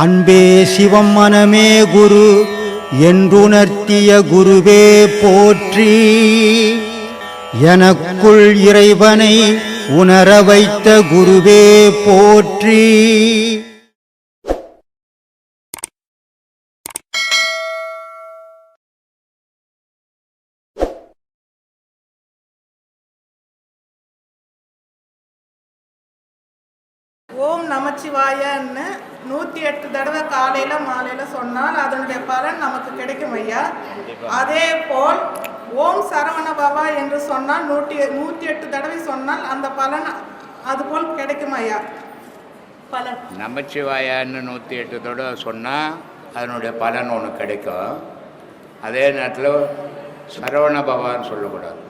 அன்பே சிவம் மனமே குரு என்றுணர்த்திய குருவே போற்றி. எனக்குள் இறைவனை உணர வைத்த குருவே போற்றி. ஓம் நமச்சிவாயன்னு 108 தடவை காலையில் மாலையில் சொன்னால் அதனுடைய பலன் நமக்கு கிடைக்கும் ஐயா. அதே போல் ஓம் சரவண பவா என்று சொன்னால் 108 தடவை சொன்னால் அந்த பலன் அதுபோல் கிடைக்கும் ஐயா. பலன் நமச்சிவாயான்னு 108 தடவை சொன்னால் அதனுடைய பலன் ஒன்று கிடைக்கும். அதே நேரத்தில் சரவண பவான்னு சொல்லக்கூடாது.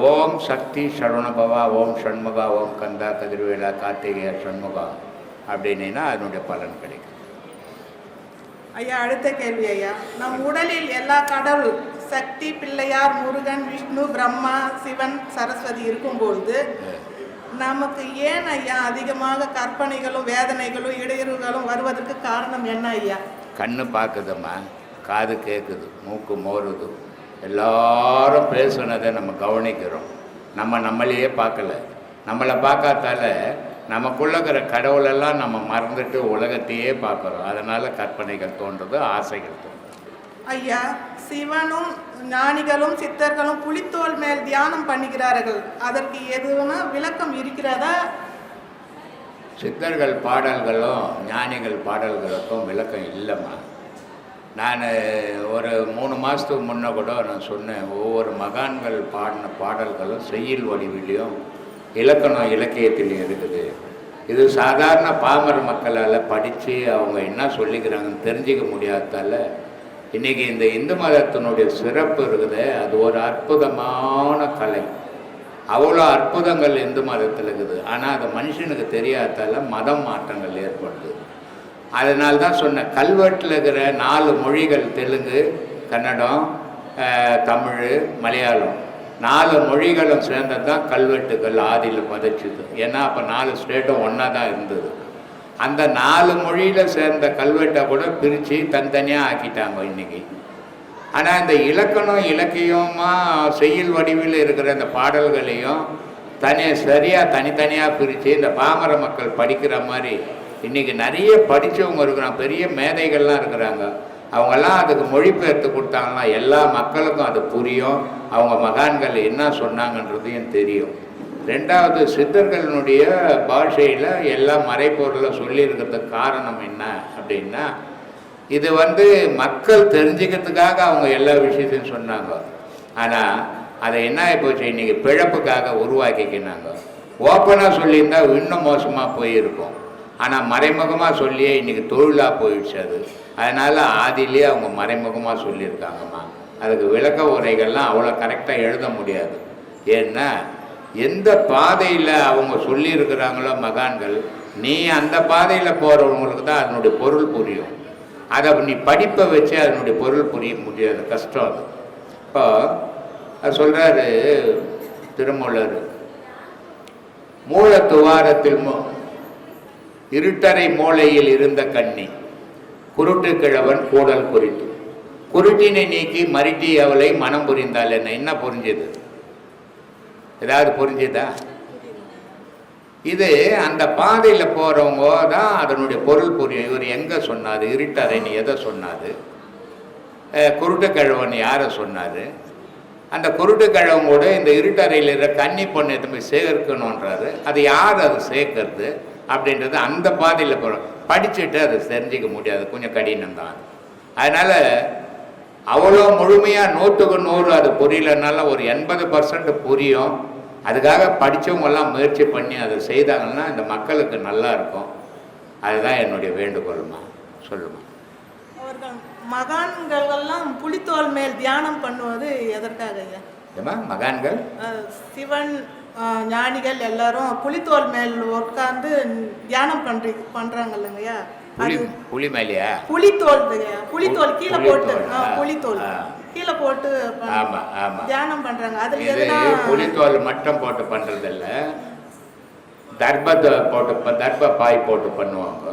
ஓம் சக்தி சரவணபவா, ஓம் ஷண்முகா, ஓம் கந்தா கதிர்வேலா கார்த்திகேய ஷண்முகா அப்படின்னா அதனுடைய பலன் கிடைக்கும். ஐயா, அடுத்த கேள்வி ஐயா. நம் உடலில் எல்லா கடவுள் சக்தி, பிள்ளையார், முருகன், விஷ்ணு, பிரம்மா, சிவன், சரஸ்வதி இருக்கும்பொழுது நமக்கு ஏன் ஐயா அதிகமாக கற்பனைகளும் வேதனைகளும் இடையூறுகளும் வருவதற்கு காரணம் என்ன ஐயா? கண்ணு பார்க்குதும்மா, காது கேட்குது, மூக்கு மோருது, எல்லாரும் பேசுனதை நம்ம கவனிக்கிறோம். நம்மளையே பார்க்கல. நம்மளை பார்க்காதால நமக்குள்ள இருக்கிற கடவுளெல்லாம் நம்ம மறந்துட்டு உலகத்தையே பார்க்குறோம். அதனால் கற்பனைகள் தோன்றுறது, ஆசைகள் தோன்றுது. ஐயா, சிவனும் ஞானிகளும் சித்தர்களும் புலித்தோல் மேல் தியானம் பண்ணுகிறார்கள். அதற்கு எதுவும் விளக்கம் இருக்கிறதா? சித்தர்கள் பாடல்களும் ஞானிகள் பாடல்களுக்கும் விளக்கம் இல்லைம்மா. நான் ஒரு 3 மாதத்துக்கு முன்னே கூட நான் சொன்னேன், ஒவ்வொரு மகான்கள் பாடின பாடல்களும் செய்யுள் வடிவிலையும் இலக்கணம் இலக்கியத்திலையும் இருக்குது. இது சாதாரண பாமர மக்களால் படித்து அவங்க என்ன சொல்லிக்கிறாங்கன்னு தெரிஞ்சிக்க முடியாததால் இன்றைக்கி இந்த இந்து மதத்தினுடைய சிறப்பு இருக்குது. அது ஒரு அற்புதமான கலை. அவ்வளோ அற்புதங்கள் இந்து மதத்தில் இருக்குது. ஆனால் அது மனுஷனுக்கு தெரியாததால் மதம் மாற்றங்கள் ஏற்படுது. அதனால்தான் சொன்னேன், கல்வெட்டில் இருக்கிற 4 மொழிகள் தெலுங்கு, கன்னடம், தமிழ், மலையாளம் 4 மொழிகளும் சேர்ந்தது தான் கல்வெட்டுகள் ஆதியில் பதிச்சுது. ஏன்னா அப்போ 4 ஸ்டேட்டும் ஒன்றா தான் இருந்தது. அந்த 4 மொழியில் சேர்ந்த கல்வெட்டை கூட பிரித்து தனித்தனியாக ஆக்கிட்டாங்க இன்றைக்கி. ஆனால் இந்த இலக்கணம் இலக்கியமாக செய்யுள் வடிவில் இருக்கிற இந்த பாடல்களையும் சரியாக தனித்தனியாக பிரித்து இந்த பாமர மக்கள் படிக்கிற மாதிரி இன்றைக்கி நிறைய படித்தவங்க இருக்கிறாங்க, பெரிய மேதைகள்லாம் இருக்கிறாங்க. அவங்கெல்லாம் அதுக்கு மொழிபெயர்த்து கொடுத்தாங்கன்னா எல்லா மக்களுக்கும் அது புரியும். அவங்க மகான்கள் என்ன சொன்னாங்கன்றதையும் தெரியும். 2வது, சித்தர்களினுடைய பாஷையில் எல்லா மறைப்பொருளை சொல்லியிருக்கிறதுக்கு காரணம் என்ன அப்படின்னா, இது மக்கள் தெரிஞ்சுக்கிறதுக்காக அவங்க எல்லா விஷயத்தையும் சொன்னாங்க. ஆனால் அதை என்ன ஆகிப்போச்சு, இன்றைக்கி பிழப்புக்காக உருவாக்கிக்கினாங்க. ஓப்பனாக சொல்லியிருந்தால் இன்னும் மோசமாக போயிருக்கும். ஆனால் மறைமுகமாக சொல்லியே இன்றைக்கி தொழிலாக போயிடுச்சு அது. அதனால் ஆதியிலே அவங்க மறைமுகமாக சொல்லியிருக்காங்கம்மா. அதுக்கு விளக்க உரைகள்லாம் அவ்வளோ கரெக்டாக எழுத முடியாது. ஏன்னா எந்த பாதையில் அவங்க சொல்லியிருக்கிறாங்களோ மகான்கள், நீ அந்த பாதையில் போகிறவங்களுக்கு தான் அதனுடைய பொருள் புரியும். அதை நீ படிப்பை வச்சு அதனுடைய பொருள் புரிய முடியாது, கஷ்டம் அது. இப்போ அது சொல்கிறாரு திருமூலர், மூலத்துவாரத்தில் இருட்டறை மூலையில் இருந்த கண்ணி குருட்டு கிழவன் கூடல் குறித்து குருட்டினை நீக்கி மருட்டி அவளை மனம் புரிந்தாள். என்ன புரிஞ்சது? ஏதாவது புரிஞ்சுதா? இது அந்த பாதையில் போகிறவங்க தான் அதனுடைய பொருள் புரியும். இவர் எங்கே சொன்னார்? இருட்டறைன்னு எதை சொன்னார்? குருட்டு கிழவன் யாரை சொன்னார்? அந்த குருட்டு கிழவன் கூட இந்த இருட்டறையில் இருக்கிற கன்னி பொண்ணை எதுவுமே சேர்க்கணுன்றாரு. அது யார் அது சேர்க்கறது அப்படின்றது அந்த பாதையில் போகிறோம். படிச்சுட்டு அதை தெரிஞ்சிக்க முடியாது, கொஞ்சம் கடினம் தான். அதனால் அவ்வளோ முழுமையாக 100க்கு 100 அது புரியலனால ஒரு 80% புரியும். அதுக்காக படித்தவங்கெல்லாம் முயற்சி பண்ணி அதை செய்தாங்கன்னா இந்த மக்களுக்கு நல்லா இருக்கும். அதுதான் என்னுடைய வேண்டுகோள்மா. சொல்லுமா. அவர்கள் மகான்கள் எல்லாம் புலித்தோல் மேல் தியானம் பண்ணுவது எதற்காக ஐயா? ஏமா மகான்கள் சிவன் ஞானிகள் எல்லாரும் புலித்தோல் மேல் உட்கார்ந்து தியானம் பண்றாங்க இல்லைங்கய்யா? புலி மேலையா? புலித்தோல் கீழே போட்டு, புலித்தோல் கீழே போட்டு தியானம் பண்றாங்க. அதுல புலித்தோல் மட்டும் போட்டு பண்றதில்ல, தர்ப பாய் போட்டு பண்ணுவாங்க.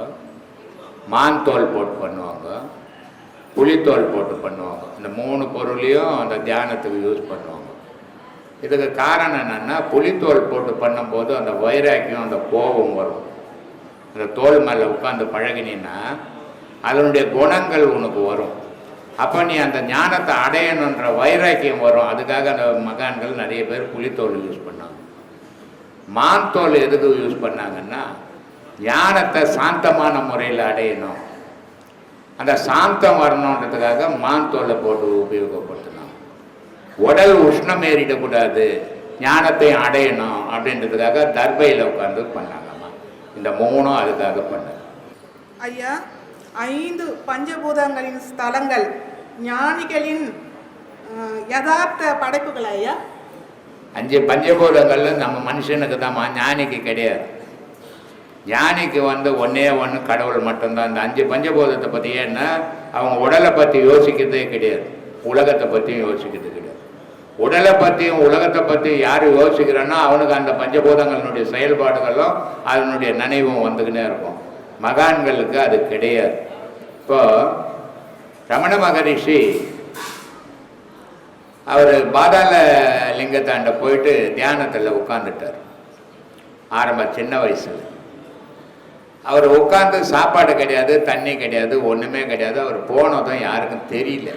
மான் தோல் போட்டு பண்ணுவாங்க, புலித்தோல் போட்டு பண்ணுவாங்க. இந்த 3 பொருளையும் அந்த தியானத்துக்கு யூஸ் பண்ணுவாங்க. இதுக்கு காரணம் என்னென்னா, புலித்தோல் போட்டு பண்ணும்போது அந்த வைராக்கியம், அந்த கோபம் வரும். அந்த தோல் மேலே உட்காந்து பழகினீன்னா அதனுடைய குணங்கள் உனக்கு வரும். அப்போ நீ அந்த ஞானத்தை அடையணுன்ற வைராக்கியம் வரும். அதுக்காக அந்த மகான்கள் நிறைய பேர் புலித்தோல் யூஸ் பண்ணாங்க. மான் தோல் எதுக்கு யூஸ் பண்ணாங்கன்னா, ஞானத்தை சாந்தமான முறையில் அடையணும், அந்த சாந்தம் வரணுன்றதுக்காக மான் தோலை போட்டு உபயோகப்படுத்தினாங்க. உடல் உஷ்ணம் ஏறிடக்கூடாது, ஞானத்தை அடையணும் அப்படின்றதுக்காக தர்பையில் உட்காந்து பண்ணாங்கம்மா. இந்த 3 அதுக்காக பண்ணாங்க. ஐயா, 5 பஞ்சபூதங்களின் ஸ்தலங்கள் ஞானிகளின் யதார்த்த படைப்புகள் ஐயா. 5 பஞ்சபூதங்கள்ல நம்ம மனுஷனுக்கு தான், ஞானிக்கு கிடையாது. ஞானிக்கு ஒன்றே ஒன்று கடவுள் மட்டும்தான். இந்த 5 பஞ்சபூதத்தை பற்றி, ஏன்னா அவங்க உடலை பற்றி யோசிக்கிறதே கிடையாது, உலகத்தை பற்றியும் யோசிக்கிறது கிடையாது. உடலை பற்றியும் உலகத்தை பற்றி யார் யோசிக்கிறானோ அவனுக்கு அந்த பஞ்சபூதங்களினுடைய செயல்பாடுகளும் அதனுடைய நினைவும் வந்துக்கினே இருக்கும். மகான்களுக்கு அது கிடையாது. இப்போ ரமண மகரிஷி அவர் பாதாள லிங்கத்தாண்ட போயிட்டு தியானத்தில் உட்காந்துட்டார். சின்ன வயசில் அவர் உட்காந்து, சாப்பாடு கிடையாது, தண்ணி கிடையாது, ஒன்றுமே கிடையாது. அவர் போனதும் யாருக்கும் தெரியல.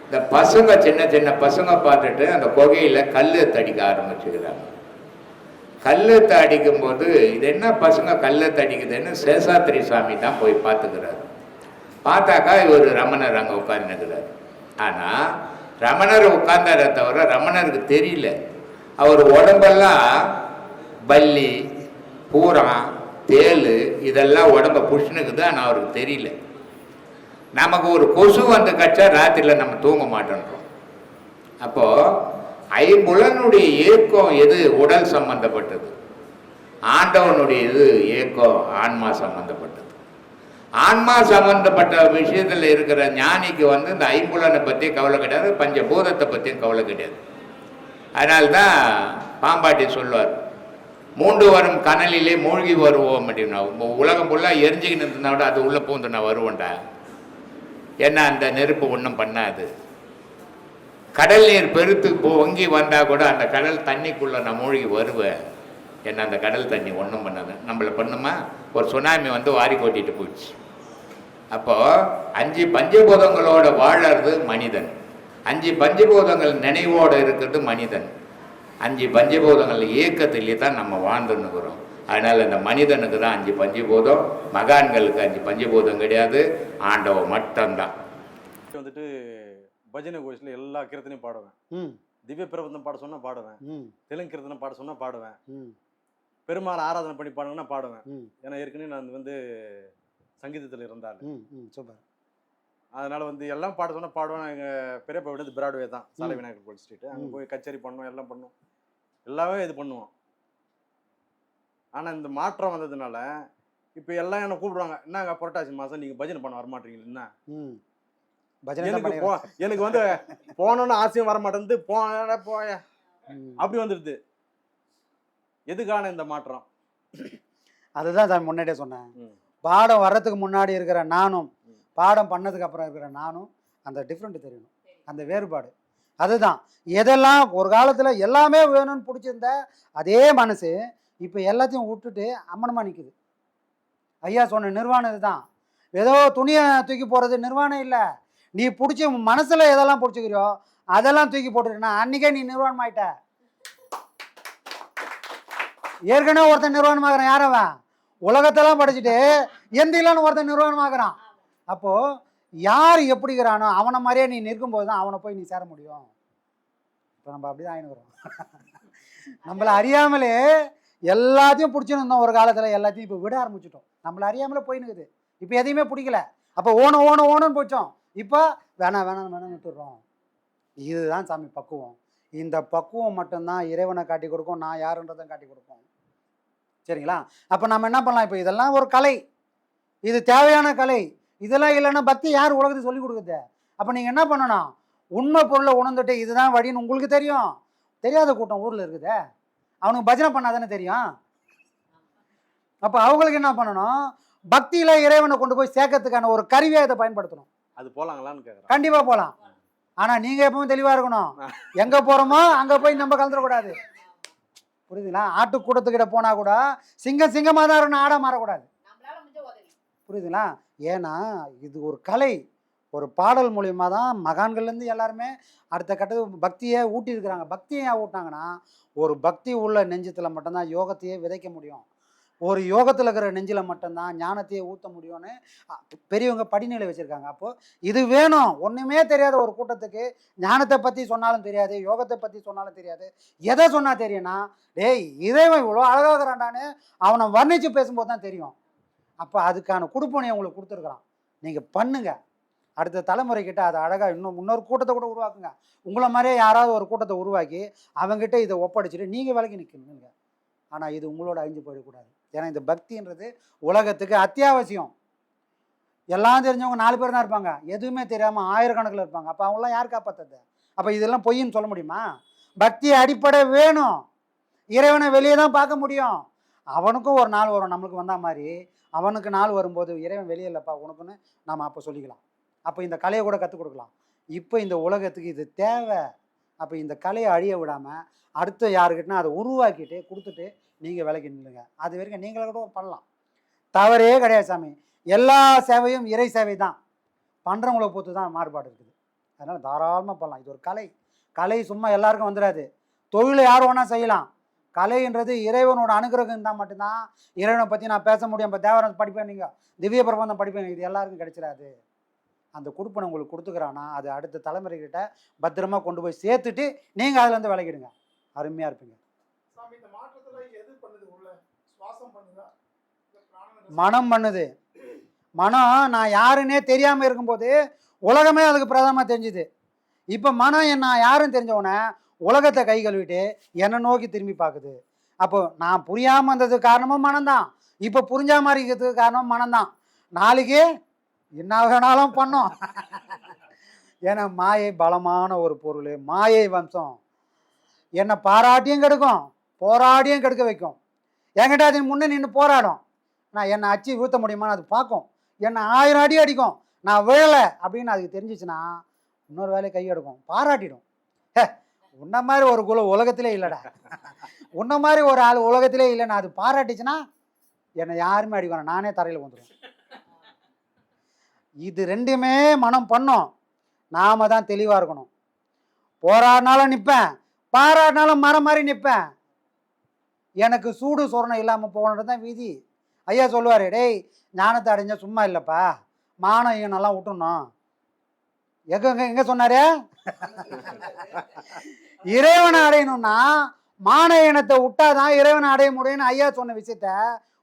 இந்த பசங்க, சின்ன சின்ன பசங்க பார்த்துட்டு அந்த குகையில் கல் தடிக்க ஆரம்பிச்சுக்கிறாங்க. கல் அடிக்கும்போது இது என்ன பசங்க கல் தடிக்குதுன்னு சேஷாத்திரி சாமி தான் போய் பார்த்துக்கிறாரு. பார்த்தாக்கா இவர் ரமணர் அங்கே உட்கார்ந்துக்கிறார். ஆனால் ரமணர் உட்கார்ந்தார தவிர ரமணருக்கு தெரியல அவர் உடம்பெல்லாம் பல்லி, பூரம், தேள் இதெல்லாம் உடம்ப புஷ்ணுக்குது. ஆனால் அவருக்கு தெரியல. நமக்கு ஒரு கொசு கச்சா ராத்திரியில் நம்ம தூங்க மாட்டோன்றோம். அப்போது ஐம்புலனுடைய இயக்கம் எது உடல் சம்பந்தப்பட்டது, ஆண்டவனுடைய இது இயக்கம் ஆன்மா சம்பந்தப்பட்டது. ஆன்மா சம்பந்தப்பட்ட விஷயத்தில் இருக்கிற ஞானிக்கு இந்த ஐம்புலனை பற்றி கவலை கிடையாது, பஞ்சபூதத்தை பற்றியும் கவலை கிடையாது. அதனால்தான் பாம்பாட்டி சொல்லுவார், 3 வரும் கனலிலே மூழ்கி வருவோம் அப்படின்னா. உலகம் ஃபுல்லாக எரிஞ்சிக்கின்னு இருந்தா விட அது உள்ளே பூந்து நான் வருவேன்டா, ஏன்னா அந்த நெருப்பு ஒன்றும் பண்ணாது. கடல் நீர் பெருத்து பொங்கி வந்தால் கூட அந்த கடல் தண்ணிக்குள்ளே நான் மூழ்கி வருவேன், ஏன்னா அந்த கடல் தண்ணி ஒன்றும் பண்ணாது. நம்மளை பண்ணுமா, ஒரு சுனாமி வாரி கொட்டிட்டு போயிடுச்சு. அப்போது 5 பஞ்சபூதங்களோட வாழறது மனிதன், 5 பஞ்சபூதங்கள் நினைவோடு இருக்கிறது மனிதன், 5 பஞ்சபூதங்கள் இயக்கத்திலே தான் நம்ம வாழ்ந்துன்னுக்கிறோம். அதனால் அந்த மனிதனுக்கு தான் 5 பஞ்சபூதம், மகான்களுக்கு 5 பஞ்சபூதம் கிடையாது, ஆண்டவன் மட்டும்தான். பஜனை கோஷத்தில் எல்லா கீர்த்தனையும் பாடுவேன், திவ்ய பிரபந்தம் பாட சொன்னால் பாடுவேன், தெலுங்கு கீர்த்தனம் பாட சொன்னால் பாடுவேன், பெருமாள் ஆராதனை பண்ணி பாடுங்கன்னா பாடுவேன். ஏன்னா ஏற்கனவே நான் சங்கீதத்தில் இருந்தால் சூப்பர். அதனால் எல்லாம் பாட சொன்னால் பாடுவேன். எங்கள் பெரியப்பா வீடு பிராட்வே தான், சாலை விநாயகர் கோயில் ஸ்ட்ரீட். அங்கே போய் கச்சேரி பண்ணோம், எல்லாம் பண்ணோம், எல்லாமே இது பண்ணுவோம். ஆனால் இந்த மாற்றம் வந்ததுனால இப்போ எல்லாம் என்னை கூப்பிடுவாங்க, என்னங்க புரட்டாசி மாதம் நீங்கள் பஜனை பண்ண வரமாட்டீங்களா? என்ன எனக்கு போனோன்னு ஆசையும் வர மாட்டேங்குது, போய அப்படி வந்துடுது. எதுக்கான இந்த மாற்றம்? அதுதான் சார் முன்னாடியே சொன்னேன். பாடம் வர்றதுக்கு முன்னாடி இருக்கிற நானும் பாடம் பண்ணதுக்கு அப்புறம் இருக்கிற நானும் அந்த டிஃப்ரெண்ட் தெரியணும், அந்த வேறுபாடு. அதுதான் எதெல்லாம் ஒரு காலத்தில் எல்லாமே வேணும்னு பிடிச்சிருந்த அதே மனசு இப்போ எல்லாத்தையும் விட்டுட்டு அம்மனமாக நிற்குது. ஐயா சொன்ன நிர்வாணம் இதுதான். ஏதோ துணியை தூக்கி போகிறது நிர்வாணம் இல்லை. நீ பிடிச்சி மனசில் எதெல்லாம் பிடிச்சிக்கிறியோ அதெல்லாம் தூக்கி போட்டுருன்னா அன்றைக்கே நீ நிர்வாணம் ஆயிட்ட. ஏற்கனவே ஒருத்தன் நிர்வாணமாகறான், யாரவன் உலகத்தெல்லாம் படிச்சுட்டு எந்திலான்னு ஒருத்தன் நிர்வாணமாகறான். அப்போது யார் எப்படிங்கிறானோ அவனை மாதிரியே நீ நிற்கும்போது தான் அவனை போய் நீ சேர முடியும். இப்போ நம்ம அப்படி தான் ஆயினுக்கிறோம். நம்மளை அறியாமலே எல்லாத்தையும் பிடிச்சின்னு இருந்தோம் ஒரு காலத்தில், எல்லாத்தையும் இப்போ விட ஆரம்பிச்சிட்டோம். நம்மளை அறியாமலே போயினுக்குது. இப்போ எதையுமே பிடிக்கல. அப்போ ஓணுன்னு போச்சோம். இப்போ வேணாம்னு விட்டுடுறோம். இதுதான் சாமி பக்குவம். இந்த பக்குவம் மட்டும்தான் இறைவனை காட்டி கொடுக்கும், நான் யாருன்றதை காட்டி கொடுப்போம். சரிங்களா? அப்போ நம்ம என்ன பண்ணலாம், இப்போ இதெல்லாம் ஒரு கலை, இது தேவையான கலை. இதெல்லாம் இல்லைன்னா பக்தி யார் உலகத்துக்கு சொல்லி கொடுக்குது? அப்போ நீங்கள் என்ன பண்ணணும், உண்மை பொருளை உணர்ந்துட்டு இதுதான் வழின்னு உங்களுக்கு தெரியும். தெரியாத கூட்டம் ஊரில் இருக்குது, அவனுக்கு பஜனை பண்ணாதானே தெரியும். அப்போ அவங்களுக்கு என்ன பண்ணணும், பக்தியில இறைவனை கொண்டு போய் சேர்க்கறதுக்கான ஒரு கருவியை இதை பயன்படுத்தணும். அது போலாங்களான்னு கேக்குறேன். கண்டிப்பா போலாம். ஆனா நீங்க எப்பவும் தெளிவா இருக்கணும். எங்க போறோமோ அங்க போய் நம்ம கலந்துடக்கூடாது. புரியுதுங்களா? ஆட்டுக்கூடத்துக்கிட்ட போனா கூட சிங்கமா தான் இருக்கணும், ஆடா மாறக்கூடாது. புரியுதுங்களா? ஏன்னா இது ஒரு கலை. ஒரு பாடல் மூலியமா தான் மகான்கள்லேருந்து எல்லாருமே அடுத்த கட்டத்துக்கு பக்தியை ஊட்டி இருக்கிறாங்க. பக்தியை ஏன் ஊட்டினாங்கன்னா, ஒரு பக்தி உள்ள நெஞ்சத்தில் மட்டும்தான் யோகத்தையே விதைக்க முடியும். ஒரு யோகத்தில் இருக்கிற நெஞ்சில் மட்டும்தான் ஞானத்தையே ஊற்ற முடியும்னு பெரியவங்க படிநிலை வச்சுருக்காங்க. அப்போது இது வேணும். ஒன்றுமே தெரியாத ஒரு கூட்டத்துக்கு ஞானத்தை பற்றி சொன்னாலும் தெரியாது, யோகத்தை பற்றி சொன்னாலும் தெரியாது. எதை சொன்னால் தெரியும்னா, டேய் இறைவன் இவ்வளோ அழகாகிறான்டான்னு அவனை வர்ணித்து பேசும்போது தான் தெரியும். அப்போ அதுக்கான கொடுப்பனையை உங்களுக்கு கொடுத்துருக்குறான். நீங்கள் பண்ணுங்க. அடுத்த தலைமுறைக்கிட்ட அதை அழகாக இன்னொரு கூட்டத்தை கூட உருவாக்குங்க. உங்களை மாதிரியே யாராவது ஒரு கூட்டத்தை உருவாக்கி அவங்ககிட்ட இதை ஒப்படைச்சிட்டு நீங்கள் விலகி நிற்கணுங்க. ஆனால் இது உங்களோட அழிஞ்சு போயிடக்கூடாது. ஏன்னா இந்த பக்தின்றது உலகத்துக்கு அத்தியாவசியம். எல்லாம் தெரிஞ்சவங்க 4 பேர் தான் இருப்பாங்க, எதுவுமே தெரியாமல் ஆயிரக்கணக்கில் இருப்பாங்க. அப்போ அவங்களாம் யார் காப்பாற்றுறது? அப்போ இதெல்லாம் பொய்ன்னு சொல்ல முடியுமா? பக்தி அடிப்படை வேணும். இறைவனை வெளியே தான் பார்க்க முடியும். அவனுக்கும் ஒரு நாள் வரும், நம்மளுக்கு வந்த மாதிரி அவனுக்கு நாள் வரும்போது இறைவன் வெளியே இல்லைப்பா உனக்குன்னு நம்ம அப்போ சொல்லிக்கலாம். அப்போ இந்த கலையை கூட கற்றுக் கொடுக்கலாம். இப்போ இந்த உலகத்துக்கு இது தேவை. அப்போ இந்த கலையை அழிய விடாமல் அடுத்த யாருக்கிட்டனா அதை உருவாக்கிட்டு கொடுத்துட்டு நீங்கள் விலைக்கு நில்லுங்க. அது வரைக்கும் நீங்களே கூட பண்ணலாம், தவறே கிடையாது சாமி. எல்லா சேவையும் இறை சேவை தான். பண்ணுறவங்கள பொறுத்து தான் மாறுபாடு இருக்குது. அதனால் தாராளமாக பண்ணலாம். இது ஒரு கலை. கலை சும்மா எல்லாருக்கும் வந்துடாது. தொழிலை யார் வேணால் செய்யலாம். கலைன்றது இறைவனோட அனுகிரகம் இருந்தால் மட்டும்தான் இறைவனை பற்றி நான் பேச முடியும். இப்போ தேவரம் படிப்பேன், நீங்கள் திவ்ய பிரபந்தம் படிப்பேன், இது எல்லாருக்கும் கிடைச்சிடாது. அந்த கொடுப்பனை உங்களுக்கு கொடுத்துக்கிறான்னா அது அடுத்த தலைமுறைகிட்ட பத்திரமா கொண்டு போய் சேர்த்துட்டு நீங்கள் அதுலேருந்து விலகிடுங்க. அருமையாக இருப்பீங்க. மனம் பண்ணுது. மனம் நான் யாருன்னே தெரியாமல் இருக்கும்போது உலகமே அதுக்கு பிரதமாக தெரிஞ்சுது. இப்போ மனம் நான் யாருன்னு தெரிஞ்சவொடனே உலகத்தை கை கழுவிட்டு என்னை நோக்கி திரும்பி பார்க்குது. அப்போ நான் புரியாமல் இருந்ததுக்கு காரணமும் மனம்தான், இப்போ புரிஞ்சா மாதிரி இருக்கிறதுக்கு காரணம் மனம்தான். நாளைக்கு என்ன வேணாலும் பண்ணோம். ஏன்னா மாயை பலமான ஒரு பொருள். மாயை வம்சம் என்னை பாராட்டியும் கெடுக்கும், போராடியும் கெடுக்க வைக்கும். என்கிட்ட அது முன்னே நின்று போராடும். நான் என்னை அச்சு ஊற்ற முடியுமான்னு அது பார்க்கும். என்னை 1000 அடி அடிக்கும், நான் விழலை அப்படின்னு அதுக்கு தெரிஞ்சிச்சுன்னா இன்னொரு வேலையை கை எடுக்கும், பாராட்டிடும். உன்ன மாதிரி ஒரு உலகத்திலே இல்லைடா, உன்ன மாதிரி ஒரு ஆள் உலகத்திலே இல்லைன்னா அது பாராட்டிச்சுன்னா என்னை யாருமே அடிக்கணும், நானே தரையில் வந்துடுவேன். இது ரெண்டுமே மனம் பண்ணோம். நாம தான் தெளிவாக இருக்கணும். போராடினாலும் நிற்பேன், பாராட்டினாலும் மரம் மாதிரி நிற்பேன். எனக்கு சூடு சொரணம் இல்லாமல் போகணுன்றது தான் விதி. ஐயா சொல்லுவார், டேய் ஞானத்தை அடைஞ்ச சும்மா இல்லைப்பா, மானம் ஈனெல்லாம் விட்டுணும். எங்கே சொன்னாரு? இறைவனை அடையணும்னா மான ஈனத்தை விட்டாதான் இறைவனை அடைய முடியும்னு ஐயா சொன்ன விஷயத்த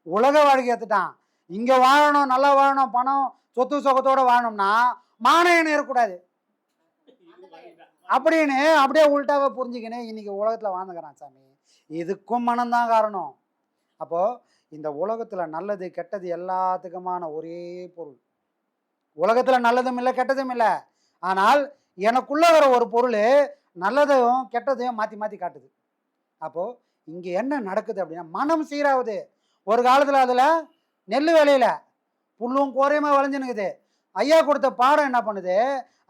உலக வாழ்க்கை ஏற்றுட்டான். இங்கே வாழணும், நல்லா வாழணும், பணம் சொத்து சொகத்தோடு வாழணும்னா மான ஈனம் இருக்கக்கூடாது அப்படின்னு அப்படியே உள்டாவை புரிஞ்சுக்கின்னு இன்னைக்கு உலகத்தில் வாழ்ந்துக்கிறான் சாமி. இதுக்கும் மனம்தான் காரணம். அப்போது இந்த உலகத்தில் நல்லது கெட்டது எல்லாத்துக்குமான ஒரே பொருள். உலகத்தில் நல்லதும் இல்லை கெட்டதும் இல்லை. ஆனால் எனக்குள்ள வர ஒரு பொருள் நல்லதையும் கெட்டதையும் மாற்றி மாற்றி காட்டுது. அப்போது இங்கே என்ன நடக்குது அப்படின்னா மனம் சீராகுது. ஒரு காலத்தில் அதில் நெல் வேலையில் புல்லும் கோரையுமா விளைஞ்சுனுக்குது. ஐயா கொடுத்த பாடம் என்ன பண்ணுது,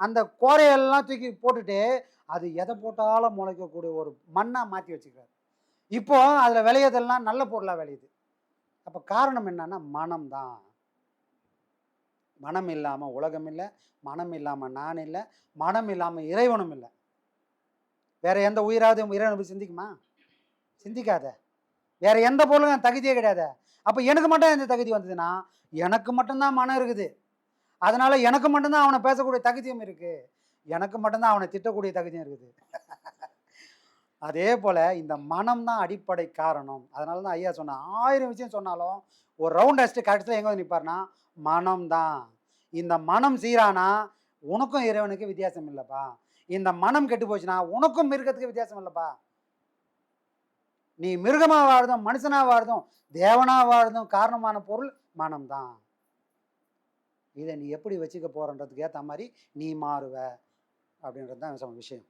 அந்த கோரையெல்லாம் தூக்கி போட்டுட்டு அது எதை போட்டாலும் முளைக்கக்கூடிய ஒரு மண்ணாக மாற்றி வச்சுக்கிறாரு. இப்போ அதில் விளையதெல்லாம் நல்ல பொருளாக விளையுது. அப்போ காரணம் என்னன்னா மனம்தான். மனம் இல்லாமல் உலகம் இல்லை, மனம் இல்லாமல் நான் இல்லை, மனம் இல்லாமல் இறைவனும் இல்லை. வேற எந்த உயிராவது இறைவனை சிந்திக்குமா? சிந்திக்காத. வேற எந்த பொருளும் தகுதியே கிடையாது. அப்போ எனக்கு மட்டும் எந்த தகுதி வந்ததுன்னா எனக்கு மட்டும்தான் மனம் இருக்குது. அதனால எனக்கு மட்டும்தான் அவனை பேசக்கூடிய தகுதியும் இருக்கு, எனக்கு மட்டும்தான் அவனை திட்டக்கூடிய தகுதியும் இருக்குது. அதே போல் இந்த மனம் தான் அடிப்படை காரணம். அதனால தான் ஐயா சொன்ன 1000 விஷயம் சொன்னாலும் ஒரு ரவுண்ட் அடிச்சுட்டு கடைசியில் எங்கே வந்து நிற்பார்னா மனம்தான். இந்த மனம் சீரானா உனக்கும் இறைவனுக்கு வித்தியாசம் இல்லைப்பா. இந்த மனம் கெட்டு போச்சுன்னா உனக்கும் மிருகத்துக்கு வித்தியாசம் இல்லைப்பா. நீ மிருகமாக வாழுதும் மனுஷனாக வாழுதும் தேவனாக வாழுதும் காரணமான பொருள் மனம்தான். இதை நீ எப்படி வச்சுக்க போறன்றதுக்கு ஏற்ற மாதிரி நீ மாறுவ அப்படின்றது தான் விஷயம்.